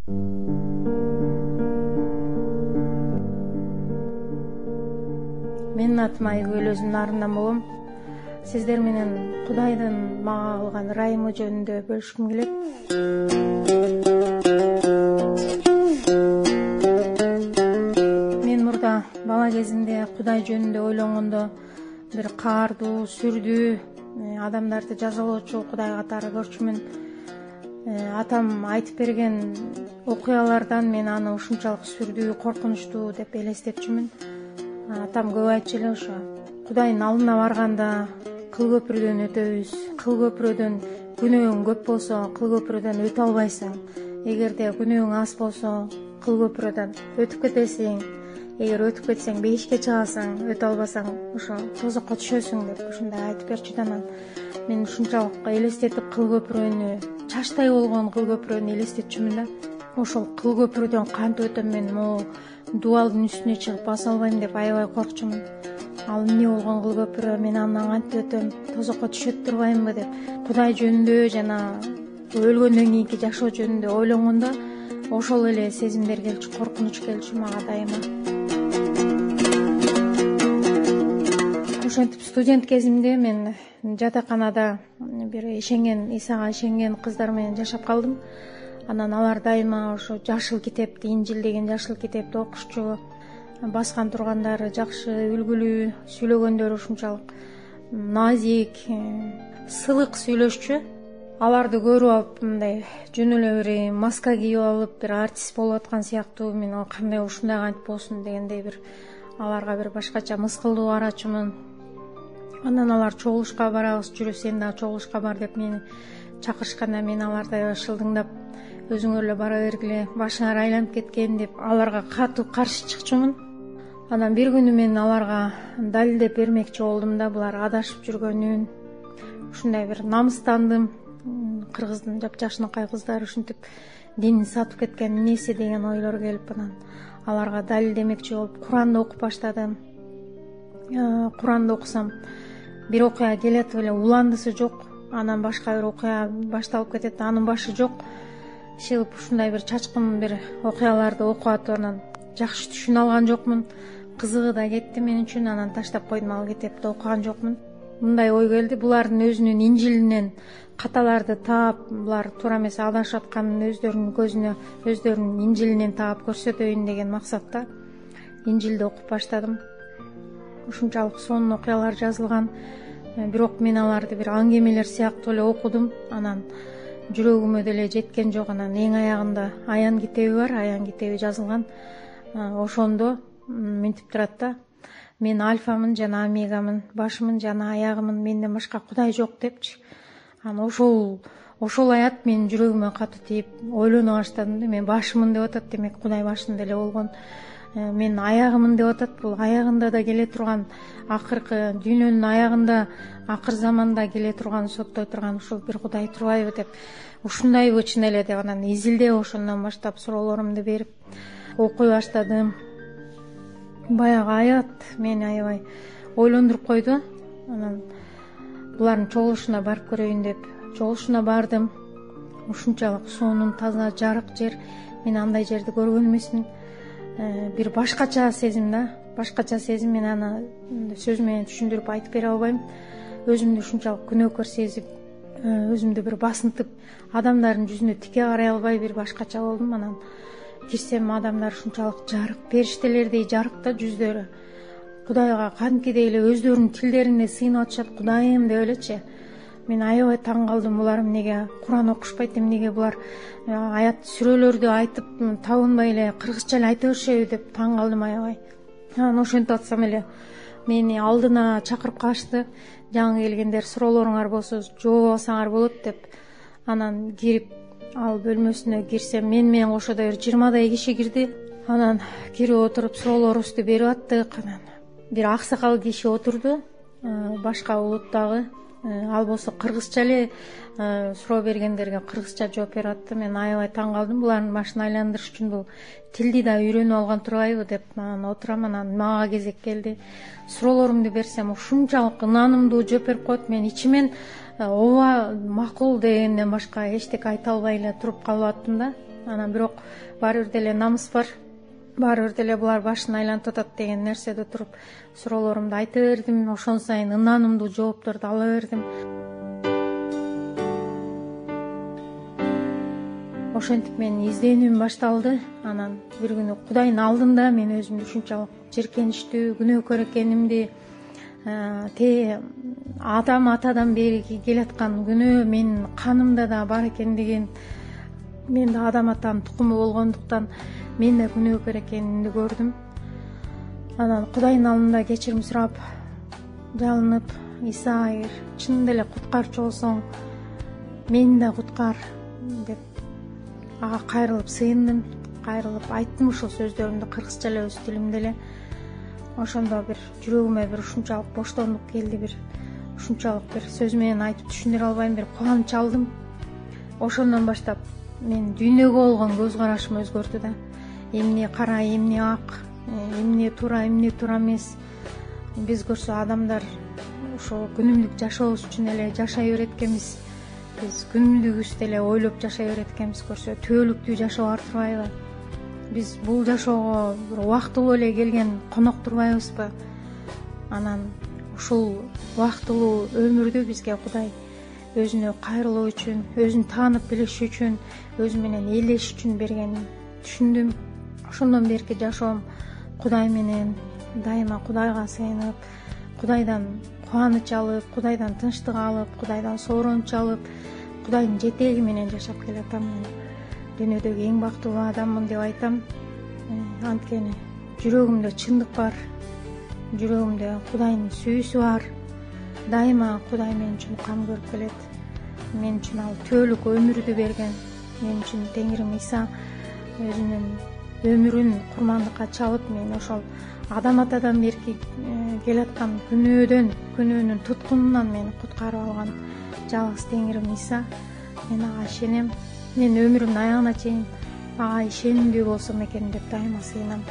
Менин атым Айгүл, өзүмдүн нарындан болом. Сиздер менен Кудайдын мага алган ырайымы жөнүндө бөлүшкүм келет. Мен мурда бала кезимде Кудай жөнүндө ойлонгондо бир каардуу, сүрдүү, адамдарды жазалоочу Кудай катары көрчүмүн. Атам айтып берген окуялардан мен аны ушунчалык сүрдүү, коркунучтуу деп элестетчүмүн. Атам көп айтчу эле ошо. Кудайдын алдына барганда кыл көпүрөдөн өтөбүз. Кыл көпүрөдөн күнөөң көп болсо, кыл көпүрөдөн өтө албайсың. Эгерде күнөөң аз болсо, кыл көпүрөдөн өтүп кетесиң. Эгер өтүп кетсең 5-ке чыгасың, өтө албасаң ошо тозокко түшөсүң деп ушундай айтып берчү да. Мен ушунчалык элестетип кыл көпүрөнү, чачтай болгон кыл көпүрөнү элестетчүмүн да. Ошол кыл көпүрөдөн кантип өтөм мен, могу дубалдын үстүнө чыгып баса албайм деп аябай коркчумун. Ал эмне болгон кыл көпүрө, мен андан кантип өтөм, тозокко түшөт турбаймбы деп Кудай жөнүндө жана өлгөндөн кийинки жашоо жөнүндө ойлонгондо ошол эле сезимдер келчү, коркунуч келчү мага дайыма. Ошентип студент кезимде мен жатаканада бир Исага ишенген кыздар менен жашап калдым. Анан алар дайыма ошо жашыл китепти, Инжил деген жашыл китепти окушчу. Баскан тургандары жакшы, үлгүлүү, сүйлөгөндөрү ушунчалык назик, сылык сүйлөшчү. Аларды көрүп алып мындай жөн эле бир маска кийип алып, бир артист болуп аткан сыяктуу, мен кандай ушундай кантип болсун дегендей бир аларга бир башкача мыскылдуу карачумун. Андан алар чогулушка барабыз, жүрө сен да чогулушка бар деп мени чакырышканда мен аларды аябай шылдыңдап, өзүңөр эле бара бергиле, башыңар айланып кеткен деп аларга катуу каршы чыкчумун. Анан бир күнү мен аларга далилдеп бермекчи болдум да, булар адашып жүргөнүн. Ушундай бир намыстандым. Кыргыздын жапжашынакай кыздары ушинтип динин сатып кеткен эмнеси деген ойлор келип, анан аларга далилдемекчи болуп Куранды окуп баштадым. Куранды окусам бир окуя келет эле, уландысы жок. Анан башка бир окуя башталып кетет, анын башы жок. Чыгып ушундай бир чачкын бир окуяларды окуп атып анан жакшы түшүнө алган жокмун. Кызыгы да кетти мен үчүн, анан таштап койдум, ал китепти окуган жокмун. Мындай ой келди, булардын өзүнүн Инжилинен каталарды таап, булар туура эмес адашып атканын өздөрүнүн көзүнө, өздөрүнүн Инжилинен таап көрсөтөйүн деген максатта Инжилди окуп баштадым. Ушунчалык сонун окуялар жазылган. Бирок мен аларды бир аңгемелер сыяктуу эле окудум. Анан жүрөгүмө деле жеткен жок. Анан эң аягында Аян китеби бар, Аян китеби жазылган. Ошондо мынтип турат да: мен альфамын жана омегамын, башымын жана аягымын, менден башка Кудай жок депчи. Анан ошол аят менин жүрөгүмө катуу тийип, ойлоно баштадым да, мен башымын деп атат, демек Кудай башында эле болгон. Мен аягымын деп атат, бул аягында да келе турган, акыркы дүйнөнүн аягында, акыр заманда келе турган, соттой турган ушул бир Кудай турбайбы деп, ушундайбы чын эле деп анан изилдеп, ошондон баштап суроолорумду берип окуй баштадым. Баягы аят мени аябай ойлондуруп койду. Анан булардын чогулушуна барып көрөйүн деп чогулушуна бардым. Ушунчалык сонун, таза, жарык жер. Мен андай жерди көргөн эмесмин. Бир башкача сезим да, башкача сезим. Мен аны сөз менен түшүндүрүп айтып бере албайм. Өзүмдү ушунчалык күнөөкөр сезип, өзүмдү бир басынтып, адамдардын жүзүнө тике карай албай бир башкача болдум. Анан кирсем, адамдар ушунчалык жарык, периштелердей жарык да жүздөрү. Кудайга кантипдей эле өздөрүнүн тилдерине сыйынып атышат, Кудайым деп элечи. Мен аябай таң калдым, булар эмнеге Куран окушпайт, эмнеге булар аят сүрөлөрдү айтып табынбай эле кыргызча эле айта беришеби деп таң калдым аябай. Анан ошентип атсам эле мени алдына чакырып калышты. Жаңы келгендер, суроолоруңар болсо жооп алсаңар болот деп. Анан кирип, ал бөлмөсүнө кирсем, мен менен кошодо бир 20дай киши кирди. Анан кирип отуруп суроолорубузду берип аттык. Анан бир аксакал киши отурду, башка улуттагы. Ал болсо кыргызча эле суроо бергендерге кыргызча жооп берип атты. Мен аябай таң калдым. Булардын башын айландырыш үчүн бул тилди да үйрөнүп алган турбайбы деп анан отурам. Анан мага кезек келди. Суроолорумду берсем, ушунчалык ынанымдуу жооп берип коет. Мен ичимен ооба, макул дегенден башка эчтеке айта албай эле туруп калып аттым да. Анан бирок баары бир деле намыс бар, баары бир деле булар башын айлантып атат деген нерседе туруп суроолорумду айта бердим. Ошон сайын ынанымдуу жоопторду ала бердим. Ошентип менин изденүүм башталды. Анан бир күнү Кудайдын алдында мен өзүмдү ушунчалык жиркеничтүү, күнөөкөр экенимди, адам атадан бери келаткан күнөө менин канымда да бар экендигин, мен да адам атанын тукуму болгондуктан мен да күнөөкөр экенимди көрдүм. Анан Кудайдын алдында кечирим сурап, жалынып, Иса, эгер чын деле куткарчу болсоң, мени да куткар деп ага кайрылып сыйындым, кайрылып айттым ушул сөздөрүмдү кыргызча эле өз тилимде эле. Ошондо бир жүрөгүмө бир ушунчалык боштондук келди, бир ушунчалык бир сөз менен айтып түшүндүрө албайм, бир кубаныч алдым. Ошондон баштап мен дүйнөгө болгон көз карашым өзгөрдү да. Эмне кара, эмне ак, эмне туура эмес. Биз көрсө адамдар ошо күнүмдүк жашообуз үчүн эле жашай берет экенбиз. Биз күнүмдүгүбүздү эле ойлоп жашай берет экенбиз. Көрсө түбөлүктүү жашоо ар турбайбы? Биз бул жашоого бир убактылуу эле келген конок турбайбызбы? Анан ушул убактылуу өмүрдү бизге Кудай өзүнө кайрылуу үчүн, өзүн таанып билиш үчүн, өзү менен элдеш үчүн бергенин түшүндүм. Ошондон берки жашоом Кудай менен, дайыма Кудайга сыйынып, Кудайдан кубаныч алып, Кудайдан тынчтык алып, Кудайдан сооронуч алып, Кудайдын жетеги менен жашап келатам. Дүйнөдөгү эң бактылуу адаммын деп айтам. Анткени жүрөгүмдө чындык бар, жүрөгүмдө Кудайдын сүйүүсү бар. Дайыма Кудай мен үчүн кам көрүп келет. Мен үчүн ал түбөлүк өмүрдү берген. Мен үчүн Теңирим Иса өзүнүн өмүрүн курмандыкка чалып, мен ошол адам атадан берки келаткан күнөөнүн туткунунан мени куткарып алган жалгыз Теңирим Иса. Мен ага ишенем. Мен өмүрүмдүн аягына чейин ага ишенимдүү болсом экен деп дайыма сыйынам.